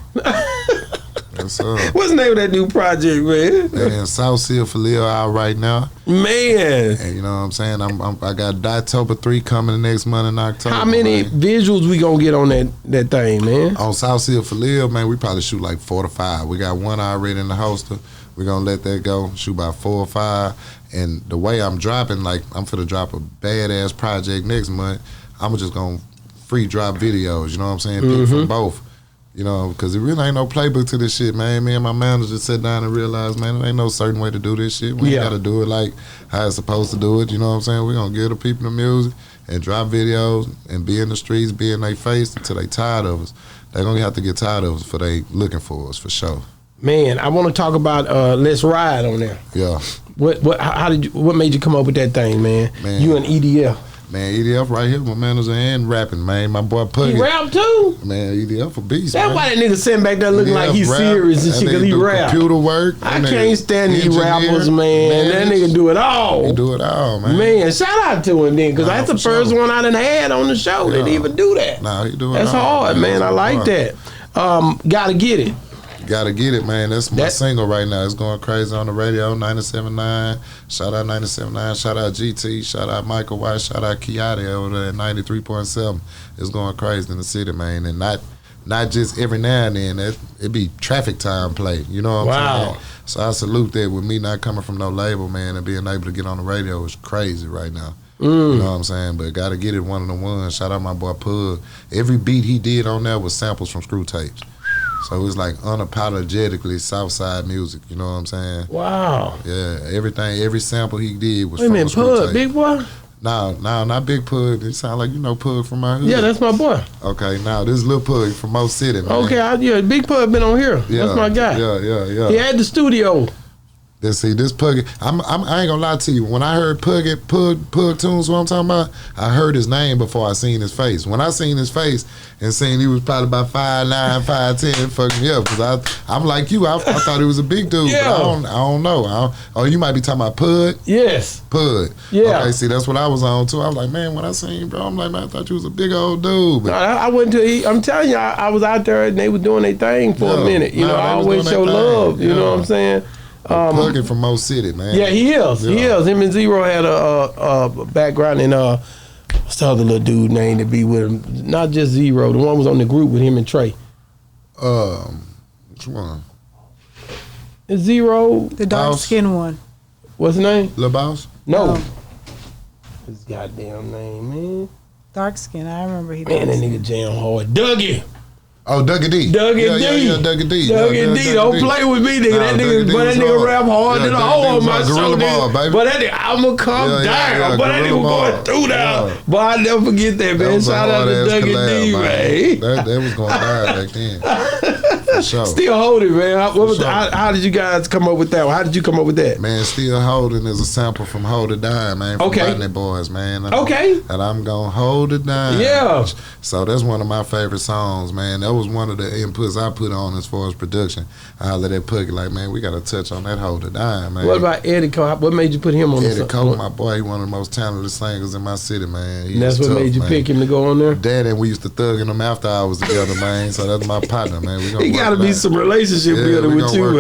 Yes, sir. What's the name of that new project, man? Man, Southside for Lil out right now. Man. And you know what I'm saying? I got Ditoba 3 coming the next month in October. How many visuals we gonna get on that thing, man? On Southside for Lil, man, we probably shoot like 4 to 5. We got one already in the holster. We're gonna let that go, shoot about 4 or 5. And the way I'm dropping, like, I'm finna drop a badass project next month. I'm just gonna free drop videos, you know what I'm saying? Pick from both, you know, because it really ain't no playbook to this shit, man. Me and my manager sit down and realize, man, there ain't no certain way to do this shit. We ain't gotta do it like how it's supposed to do it, you know what I'm saying? We're gonna give the people the music and drop videos and be in the streets, be in their face until they tired of us. They're gonna have to get tired of us for they looking for us, for sure. Man, I want to talk about Let's Ride on there. Yeah. What made you come up with that thing, man? You and EDF. Man, EDF right here, my manager and rapping, man. My boy Puggy. He rap too? Man, EDF a beast, That's man. why that nigga sitting back there looking like he's rap, serious and shit, because he rap. Computer work. I can't stand these rappers, man. That nigga do it all. He do it all, man. Man, shout out to him then, because that's the first one I done had on the show that even do that. Nah, he do it That's all. hard, man. I like that. Gotta Get It. Gotta Get It, man. That's my single right now. It's going crazy on the radio, 97.9. Shout out 97.9. Shout out GT. Shout out Michael White. Shout out Kiati over there at 93.7. It's going crazy in the city, man. And not just every now and then. It be traffic time play. You know what I'm saying? So I salute that. With me not coming from no label, man, and being able to get on the radio is crazy right now. You know what I'm saying? But Gotta Get It, one of the ones. Shout out my boy Pug. Every beat he did on there was samples from Screw Tapes. So it's like unapologetically Southside music. You know what I'm saying? Wow. Yeah, every sample he did was Wait a from minute, a screw Pug, tape. Big Boy? No, not Big Pug. It sound like Pug from my hood. Yeah, that's my boy. Okay, now this Lil Pug from Mo City, man. Okay, Big Pug been on here. Yeah, That's my guy. Yeah. He had the studio. See, this Pug, I ain't gonna lie to you. When I heard Pug tunes, what I'm talking about, I heard his name before I seen his face. When I seen his face and seen he was probably about 5'9", 5'10", fucking me up. Cause I'm like you, I thought he was a big dude, Yeah. but I don't know. You might be talking about Pug? Yes. Pug. Yeah. Okay, see, that's what I was on too. I was like, man, when I seen him, bro, I'm like, man, I thought you was a big old dude. But I went to, I'm telling you, I was out there and they were doing their thing for a minute. You know, I always show love. You know what I'm saying? Plugging from Mo City, man. Yeah, he is. Yeah. He is. Him and Zero had a background in what's the other little dude name to be with him? Not just Zero. The one was on the group with him and Trey. Which one? Is Zero The dark skinned one. what's his name? Lil Boss? No. No. His goddamn name, man. Dark skin. I remember he. Man, that was. nigga jam hard. Dougie. Oh, Dougie D. Dougie yeah, D. Yeah, Dougie D. Dougie D. Don't play with me, nigga. That nigga rap hard than a hole on my shoulder. But that nigga, I'ma come down. But that nigga going through there. But I never forget that, man. Shout out to Dougie D, man. That was going down back then. For sure. Still holding, man. How did you guys come up with that? How did you come up with that? Man, Still Holding is a sample from Hold It Down, man. From Botany Boys, man. Okay. And I'm gonna hold it down. Yeah. So that's one of my favorite songs, man. That was one of the inputs I put on as far as production. I let that Puggy like, man, we got to touch on that Hold It Down, man. What about Eddie Cole? What made you put him on the song? Eddie Cole, my boy, he one of the most talented singers in my city, man. And that's what made you pick him to go on there? Dad and we used to thug in them after hours together, man. So that's my partner, man. He got to be some relationship building with you,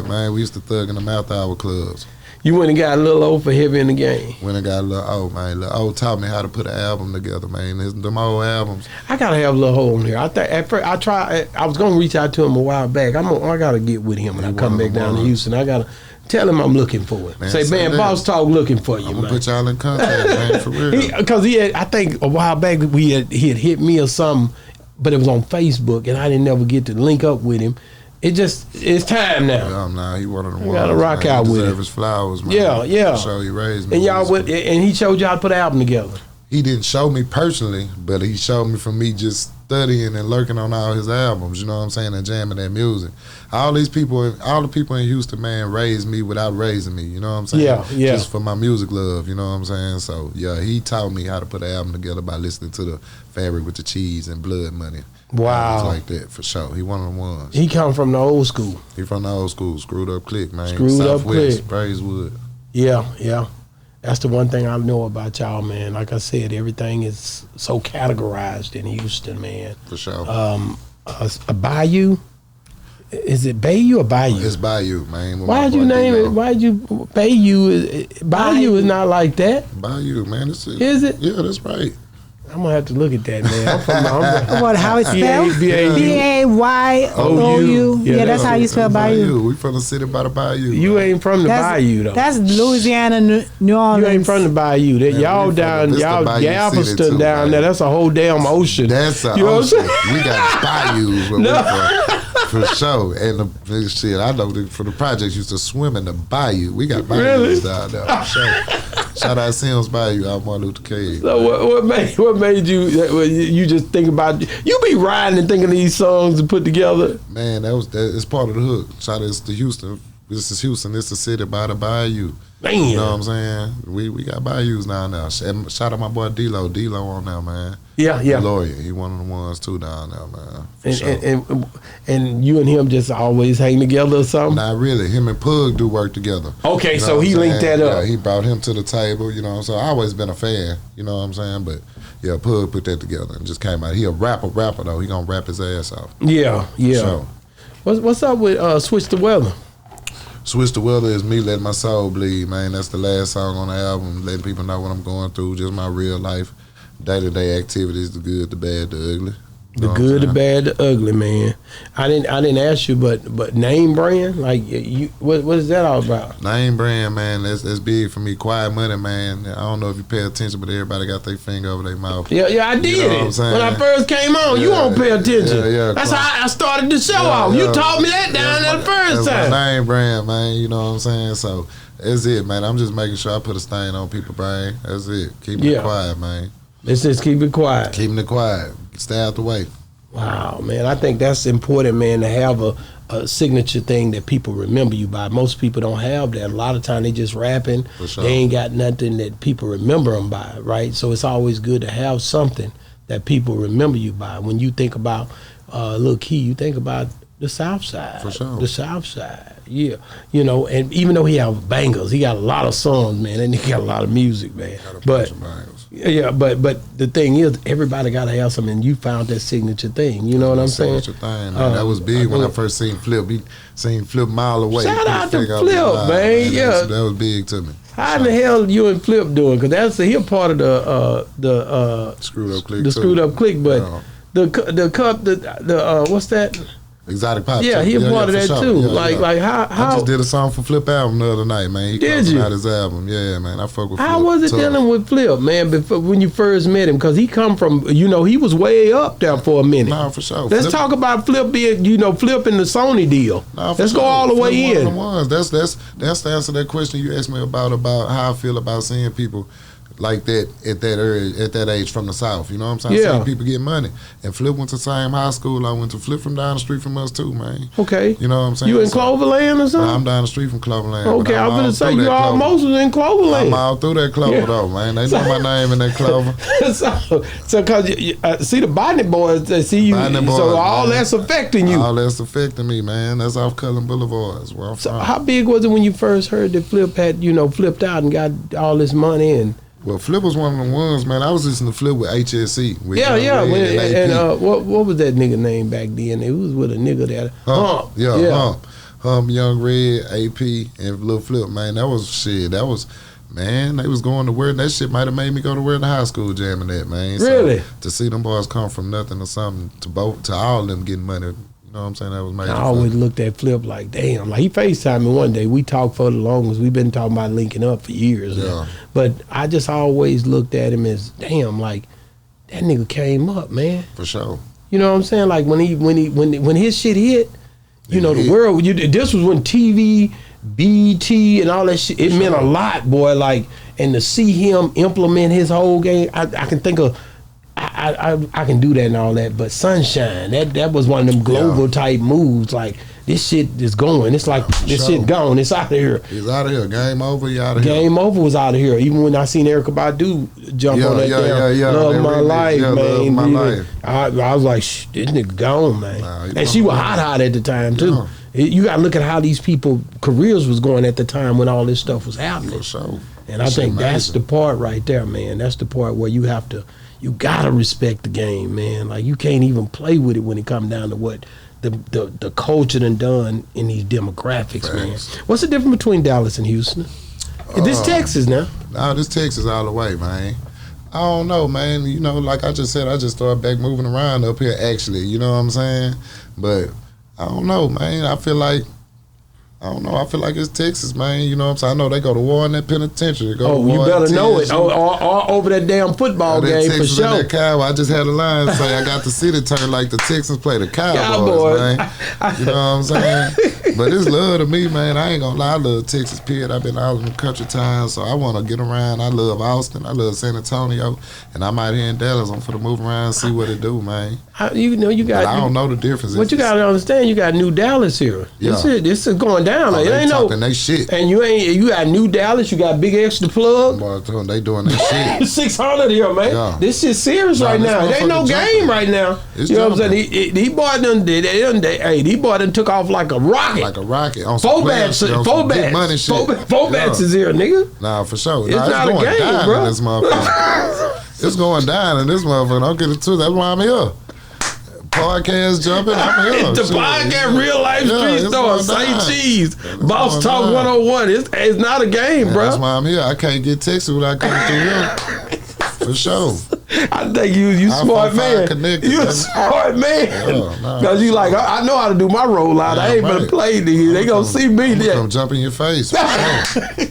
man. We used to thug in them after hour clubs. You went and got a little old for heavy in the game. When I got a little old, man. Lil old taught me how to put an album together, man. Them old albums. I gotta have a little hole in here. I think at first I was gonna reach out to him a while back. I gotta get with him when I come back down to Houston. I gotta tell him I'm looking for it. Say, man, Boss Talk looking for you, I'm man. gonna put y'all in contact, man, for real. Because I think a while back he had hit me or something, but it was on Facebook and I didn't ever get to link up with him. It's time now. Nah, he one of them. You gotta rock out with him. His flowers, man. Yeah. So he raised me. And y'all went, and he showed y'all how to put an album together. He didn't show me personally, but he showed me from me just studying and lurking on all his albums. You know what I'm saying? And jamming that music. All the people in Houston, man, raised me without raising me. You know what I'm saying? Yeah. Just for my music love. You know what I'm saying? So yeah, he taught me how to put an album together by listening to the Fabric with the Cheese and Blood Money. Wow. Like that, for sure. He one of the ones. He come from the old school. He from the old school, Screwed Up Click, man. Screwed Up Click. Braeswood. Yeah. That's the one thing I know about y'all, man. Like I said, everything is so categorized in Houston, man. For sure. A Bayou? Is it Bayou or Bayou? It's Bayou, man. Why'd you name it? Why'd you Bayou? Bayou is not like that. Bayou, man. Is it? Yeah, that's right. I'm gonna have to look at that, man. I'm What? How it's spelled? B-A-Y-O-U. Yeah, that's how you spell Bayou. We from the city by the Bayou. You ain't from the Bayou though. That's Louisiana, New Orleans. You ain't from the Bayou. Y'all down, y'all Galveston down there. That's a whole damn ocean. That's a ocean. We got bayous where we from. For sure. And the shit, I know from the projects used to swim in the bayou. We got bayous down there. For sure. Shout out Sims Bayou out Martin Luther King. So what made you just think about, you be riding and thinking of these songs to put together? Man, it's part of the hook. Shout out to Houston. This is Houston. This is the city by the bayou. Man. You know what I'm saying? We got bayous down there. Shout out my boy D-Lo. D-Lo on there, man. Yeah. The lawyer. He one of the ones too down there, man. And you and him just always hang together or something? Not really. Him and Pug do work together. Okay, you know so he linked that up. Yeah, he brought him to the table, you know. So I always been a fan, you know what I'm saying? But yeah, Pug put that together and just came out. He a rapper though. He gonna rap his ass off. Yeah. So, what's up with Switch the Weather? Switch the Weather is me letting my soul bleed, man. That's the last song on the album, letting people know what I'm going through, just my real life, day-to-day activities, the good, the bad, the ugly. The good, the bad, the ugly, man. I didn't ask you, but name brand, like you, what is that all about? Name brand, man. That's big for me. Quiet money, man. I don't know if you pay attention, but everybody got their finger over their mouth. Yeah, I did you know it when I first came on. You won't pay attention. That's how I started the show off. You taught me that down there the first time. That's my name brand, man. You know what I'm saying? So that's it, man. I'm just making sure I put a stain on people's brain. That's it. Keeping it quiet, man. Let's just keep it quiet. Keeping it quiet. Stay out the way. Wow, man. I think that's important, man, to have a signature thing that people remember you by. Most people don't have that. A lot of time they just rapping. For sure. They ain't got nothing that people remember them by, right? So it's always good to have something that people remember you by. When you think about Lil Key, you think about the Southside. For sure. The Southside, yeah. You know, and even though he have bangers, he got a lot of songs, man, and he got a lot of music, man. But yeah, but the thing is, everybody got to have something. And you found that signature thing. You know what I'm saying? Signature thing, man. That was big when I first seen Flip. Seen Flip mile away. Shout out to Flip, man. Yeah, that was big to me. How in the hell you and Flip doing? Because he a part of the Screwed Up Click. The Screwed Up Click, but the cup, the what's that? Exotic Pop. Yeah, he a part of that too. Like how I just did a song for Flip album the other night, man. He closing out his album. Yeah, man. I fuck with Flip. How was it dealing with Flip, man, before when you first met him? Because he come from, he was way up there for a minute. Nah, for sure. Let's talk about Flip being, Flip in the Sony deal. Nah, Let's go all the way in. That's the answer to that question you asked me about how I feel about seeing people like that at that age from the South. You know what I'm saying? Yeah. Seeing people get money. And Flip went to the same high school. I went to Flip from down the street from us too, man. Okay. You know what I'm saying? You in Cloverland or something? I'm down the street from Cloverland. Okay, I was going to say you almost was in Cloverland. I'm all through that Clover though, man. They know my name in that Clover. so cause see the Botany Boys, they see you, so all that's affecting you. All that's affecting me, man. That's off Cullen Boulevard. That's where I'm from. How big was it when you first heard that Flip had, flipped out and got all this money and? Well, Flip was one of the ones, man. I was listening to Flip with HSC. With what was that nigga name back then? It was with a nigga that Hump. Hump, Young Red, AP, and Lil Flip, man. That was, man, they was going to where, that shit might have made me go to where in the high school jamming that, man. Really? So, to see them boys come from nothing to something, to all of them getting money, you know what I'm saying? That was major. I always looked at Flip like, damn. Like, he FaceTimed me one day. We talked for the longest. We've been talking about linking up for years. Yeah. But I just always looked at him as, damn, like, that nigga came up, man. For sure. You know what I'm saying? Like, when his shit hit, the world, this was when TV, BET, and all that shit, it meant a lot, boy. Like, and to see him implement his whole game, I can think of, I can do that and all that, but Sunshine, that was one of them global type moves. Like, this shit is going. It's like this shit gone. It's out of here. It's out of here. Game over. You out of here. Game over was out of here. Even when I seen Erykah Badu jump on that Love My Life, man. Love My Life. I was like, this nigga gone, man. And she was hot at the time too. Yeah. You got to look at how these people careers was going at the time when all this stuff was happening. For sure. And I think that's the part right there, man. That's the part where you gotta respect the game, man. Like, you can't even play with it when it comes down to what the culture done in these demographics, Thanks. man. What's the difference between Dallas and Houston? This Texas now. No, this Texas all the way, man. I don't know, man. Like I just said, I just started back moving around up here, actually. You know what I'm saying? But I don't know, man. I feel like it's Texas, man. You know what I'm saying? I know they go to war in that penitentiary. You better know it. Or over that damn football game Texas for sure. That Cowboy. I just had a line say I got the city turned like the Texans play the Cowboys, man. You know what I'm saying? But it's love to me, man. I ain't gonna lie. I love Texas, period. I've been out in the country time, so I want to get around. I love Austin. I love San Antonio. And I'm out here in Dallas. I'm for to move around and see what it do, man. I don't know the difference. But you got to understand, you got New Dallas here. Yeah. This is going down. Like, they talking they shit. And you got New Dallas, you got Big Extra Plug. Boy, they doing their shit. 600 here, man. Yeah. This shit serious right now. It ain't no game right now. It's you know what I'm saying? These boys done took off like a rocket. Like a rocket. On four bats is here, nigga. Nah, for sure. It's not a game, bro. This motherfucker. It's going down in this motherfucker. Don't get it too. That's why I'm here. Podcast jumping, I'm here. The podcast, Real Life Street Store, St. Cheese, Boss Talk 101. It's not a game, bro. That's why I'm here. I can't get Texas without coming through here. For sure. I think you smart man. You a smart man. Because you like, I know how to do my rollout. I ain't gonna play these. They gonna see me there. Come jump in your face.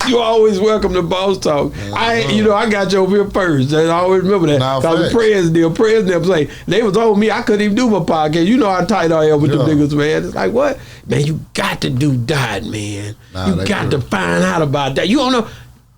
You always welcome to Boss Talk. I got you over here first. I always remember that. Because the president say, they was on me. I couldn't even do my podcast. You know how tight I am with the niggas, man. It's like, what? Man, you got to do that, man. You got to find out about that. You don't know.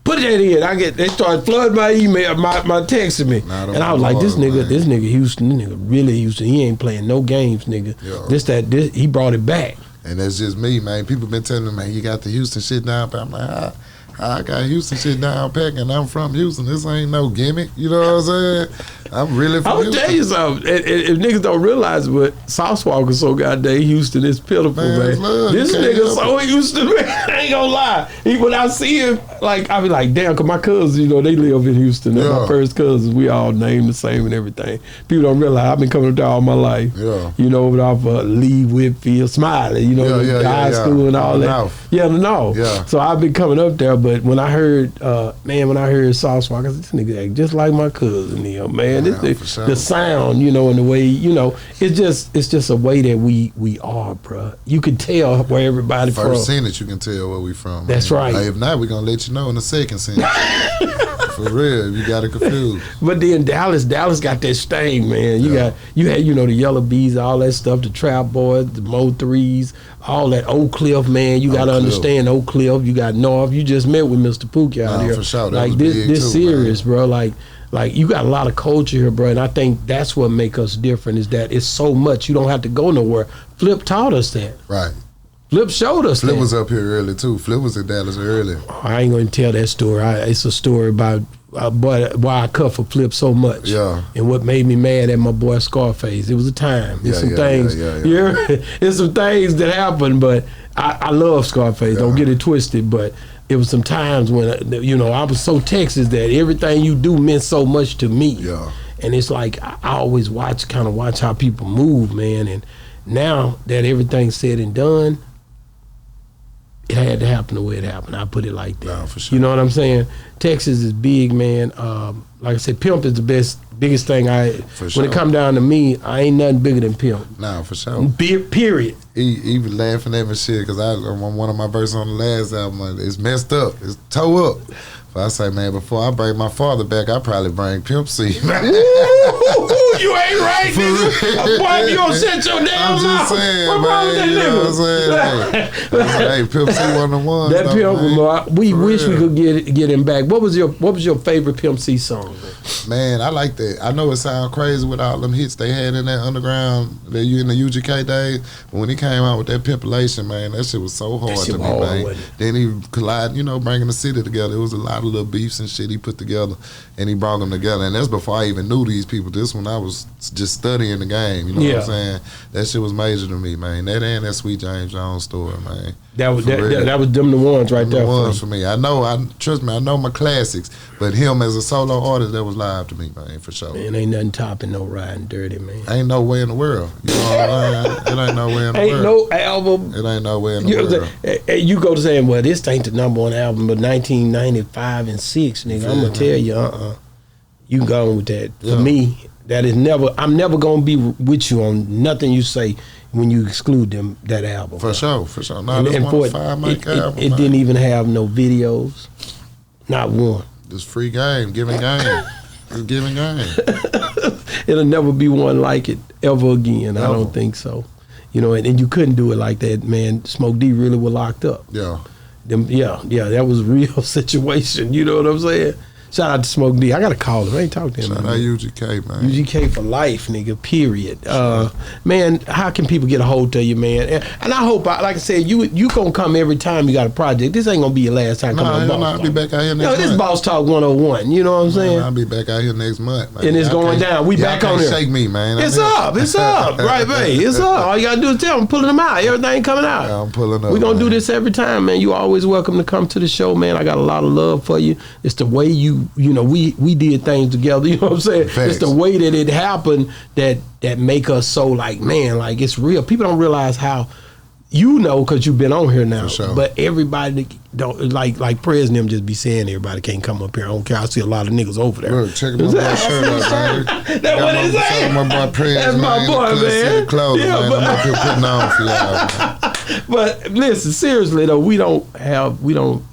Put that in. They started flooding my email, my texting me, and I was like, this nigga Houston, this nigga really Houston. He ain't playing no games, nigga. This. He brought it back. And that's just me, man. People been telling me, man, you got the Houston shit down pat. I'm like, I got Houston shit down pat, and I'm from Houston. This ain't no gimmick. You know what I'm saying? I'm really from Houston. I'll tell you something. If niggas don't realize, but Southside is so goddamn Houston, it's pitiful, man. This nigga so Houston, man. I ain't gonna lie. When I see him, like, I be like, damn, because my cousins, they live in Houston. They're my first cousins. We all named the same and everything. People don't realize I've been coming up there all my life. Over off Lee, Whitfield, Smiley, high school and all that. Yeah. So I've been coming up there, but when I heard, Southside, I said, this nigga act just like my cousin, man. The sound, and the way, it's just a way that we are, bro. You can tell where everybody from. First sentence, you can tell where we from. That's right. If not, we're gonna let you know in the second sentence. For real, you got it confused. But then Dallas got that stain, man. You had the Yellow Bees, all that stuff, the Trap Boys, the Mo 3s, all that Oak Cliff, man. You got to understand Oak Cliff. You got North. You just met with Mr. Pookie out here. For sure. That like this serious, man. Bro. Like you got a lot of culture here, bro, and I think that's what make us different is that it's so much you don't have to go nowhere. Flip taught us that. Right. Flip showed us Flip was up here early too. Flip was in Dallas early. I ain't gonna tell that story. It's a story about why I cut for Flip so much. Yeah. And what made me mad at my boy Scarface. It was a time. There's some things. There's some things that happened, but I love Scarface. Don't get it twisted, but it was some times when I was so Texas that everything you do meant so much to me. Yeah. And it's like I always watch how people move, man. And now that everything's said and done, it had to happen the way it happened. I put it like that. No, for sure. You know what I'm saying? Texas is big, man. Like I said, Pimp is the biggest thing when it come down to me, I ain't nothing bigger than Pimp. No, for sure. Period. He was laughing at me shit because on one of my verses on the last album, it's messed up. It's toe up. But I say, man, before I bring my father back, I probably bring Pimp C. You ain't right, nigga. Boy, you don't set your damn mouth. I'm just saying, man. You know what I'm saying? Hey, Pimp C one of the ones. That Pimp, we wish we could get him back. What was your favorite Pimp C song? Man, I like that. I know it sounds crazy with all them hits they had in that underground, in the UGK days, but when he came out with that Pimpulation, man, that shit was so hard to me, man. Then he bringing the city together. It was a lot of little beefs and shit he put together, and he brought them together. And that's before I even knew these people. This when I was just studying the game. You know what I'm saying? That shit was major to me, man. That and that Sweet James Jones story, man. That was them the ones right there. The ones for me. I know. Trust me. I know my classics, but him as a solo artist, that was live to me, man, for sure. Man, ain't nothing topping no Riding Dirty, man. Ain't no way in the world. You know what I'm saying? It ain't no way in the world. Ain't no album. It ain't no way in the world. You go to saying, well, this ain't the number one album, but 1995 and 6, nigga. I'm gonna tell you, you can go on with that. For me, that is never. I'm never gonna be with you on nothing you say when you exclude that album. For sure. No, this one album. It didn't even have no videos, not one. It's free game, giving game. It's giving game. It'll never be one like it ever again. I don't think so. And you couldn't do it like that, man. Smoke D really was locked up. Yeah. That was a real situation. You know what I'm saying? Shout out to Smoke D. I got to call him. I ain't talked to him. Shout out UGK, man. UGK for life, nigga, period. Man, how can people get a hold of you, man? And I hope, like I said, you going to come every time you got a project. This ain't going to be your last time coming on Boss Talk. I'll be back out here next month. This Boss Talk 101, you know what I'm saying? I'll be back out here next month, man. And it's going down. We back on there. Shake me, man. It's up. Right, babe. It's up. All you got to do is tell them, pulling them out. Everything coming out. Yeah, I'm pulling up. We're going to do this every time, man. You always welcome to come to the show, man. I got a lot of love for you. It's the way we did things together, you know what I'm saying? Facts. It's the way that it happened that make us so like, man, like it's real. People don't realize how, you know, because you've been on here now. For sure. But everybody don't like Prez and them just be saying everybody can't come up here. I don't care. I see a lot of niggas over there. Look, check my boy shirt out, man. That's what it say. My boy Prez, That's my boy, man. Clothes, Yeah, man. but- I'm up here putting on for y'all, man. But listen, seriously though,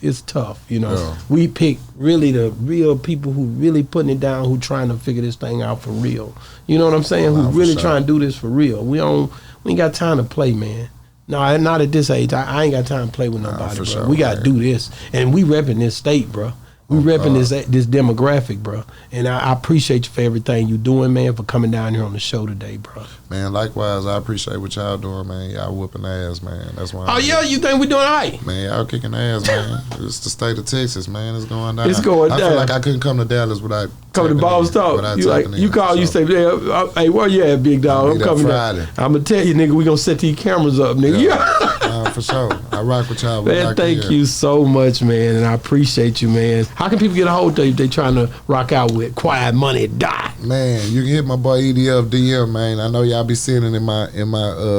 it's tough, you know. Yeah. We pick really the real people who really putting it down, who trying to figure this thing out for real. You know what I'm saying? Who Nah, for really sure. trying to do this for real. We ain't got time to play, man. No, not at this age. I ain't got time to play with nobody, for bro. sure, We got to man. do this. And we repping this state, bro. We repping this demographic, bro. And I appreciate you for everything you doing, man, for coming down here on the show today, bro. Man, likewise, I appreciate what y'all doing, man. Y'all whooping ass, man. That's why. Oh, yeah, you think we doing all right? Man, y'all kicking ass, man. It's the state of Texas, man. It's going down. It's going I down. feel like I couldn't come to Dallas without Come to tapping Balls in, Talk. without You like tapping in. you call, you So, say, yeah, hey, where you at, big dog? I'll I'm be there coming Friday. there. I'm gonna tell you, nigga, we gonna set these cameras up, nigga. Yeah. for sure. I rock with y'all. We Man, locked thank in. you so much, man, and I appreciate you, man. How can people get a hold of you if they trying to rock out with Quiet Money Die? Man, you can hit my boy EDF DM, man. I know y'all be seeing it in my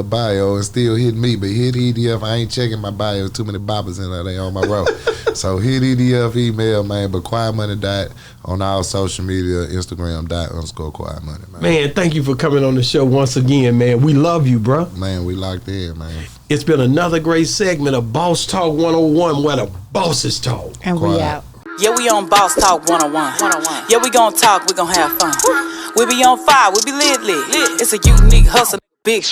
bio and still hit me, but hit EDF. I ain't checking my bio. Too many boppers in there. They on my road. So hit EDF email, man. But Quiet Money Die on all social media, Instagram _Quiet Money, man. Man, thank you for coming on the show once again, man. We love you, bro. Man, we locked in, man. It's been another great segment of Boss Talk 101, where the bosses talk. And we Quiet. out. Yeah, we on Boss Talk 101. Yeah, we gon' talk, we gon' have fun. We be on fire, we be lit. It's a unique hustle, big